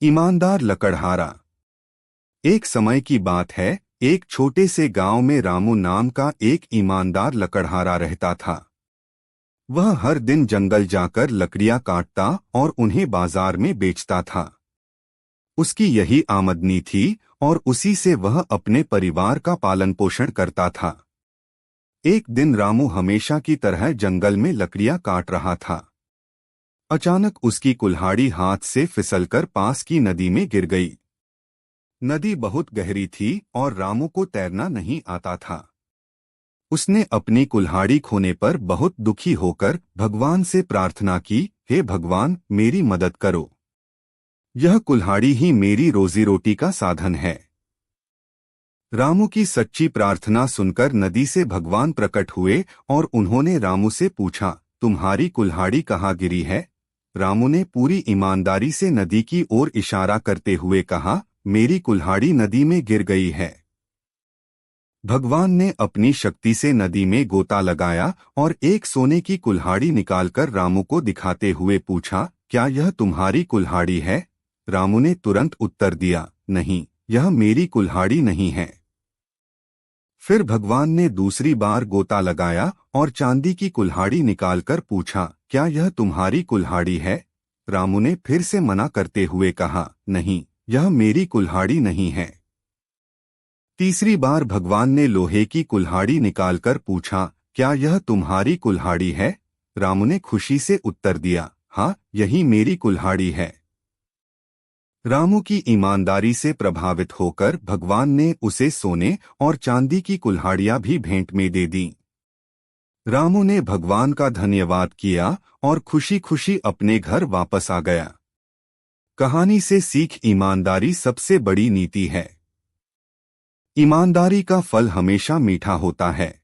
ईमानदार लकड़हारा। एक समय की बात है, एक छोटे से गांव में रामू नाम का एक ईमानदार लकड़हारा रहता था। वह हर दिन जंगल जाकर लकड़ियां काटता और उन्हें बाजार में बेचता था। उसकी यही आमदनी थी और उसी से वह अपने परिवार का पालन पोषण करता था। एक दिन रामू हमेशा की तरह जंगल में लकड़ियां काट रहा था। अचानक उसकी कुल्हाड़ी हाथ से फिसलकर पास की नदी में गिर गई। नदी बहुत गहरी थी और रामू को तैरना नहीं आता था। उसने अपनी कुल्हाड़ी खोने पर बहुत दुखी होकर भगवान से प्रार्थना की, हे भगवान, मेरी मदद करो। यह कुल्हाड़ी ही मेरी रोजी रोटी का साधन है। रामू की सच्ची प्रार्थना सुनकर नदी से भगवान प्रकट हुए और उन्होंने रामू से पूछा, तुम्हारी कुल्हाड़ी कहाँ गिरी है? रामू ने पूरी ईमानदारी से नदी की ओर इशारा करते हुए कहा, मेरी कुल्हाड़ी नदी में गिर गई है। भगवान ने अपनी शक्ति से नदी में गोता लगाया और एक सोने की कुल्हाड़ी निकालकर रामू को दिखाते हुए पूछा, क्या यह तुम्हारी कुल्हाड़ी है? रामू ने तुरंत उत्तर दिया, नहीं, यह मेरी कुल्हाड़ी नहीं है। फिर भगवान ने दूसरी बार गोता लगाया और चांदी की कुल्हाड़ी निकालकर पूछा, क्या यह तुम्हारी कुल्हाड़ी है? रामू ने फिर से मना करते हुए कहा, नहीं, यह मेरी कुल्हाड़ी नहीं है। तीसरी बार भगवान ने लोहे की कुल्हाड़ी निकालकर पूछा, क्या यह तुम्हारी कुल्हाड़ी है? रामू ने खुशी से उत्तर दिया, हाँ, यही मेरी कुल्हाड़ी है। रामू की ईमानदारी से प्रभावित होकर भगवान ने उसे सोने और चांदी की कुल्हाड़ियां भी भेंट में दे दी। रामू ने भगवान का धन्यवाद किया और खुशी खुशी अपने घर वापस आ गया। कहानी से सीख, ईमानदारी सबसे बड़ी नीति है। ईमानदारी का फल हमेशा मीठा होता है।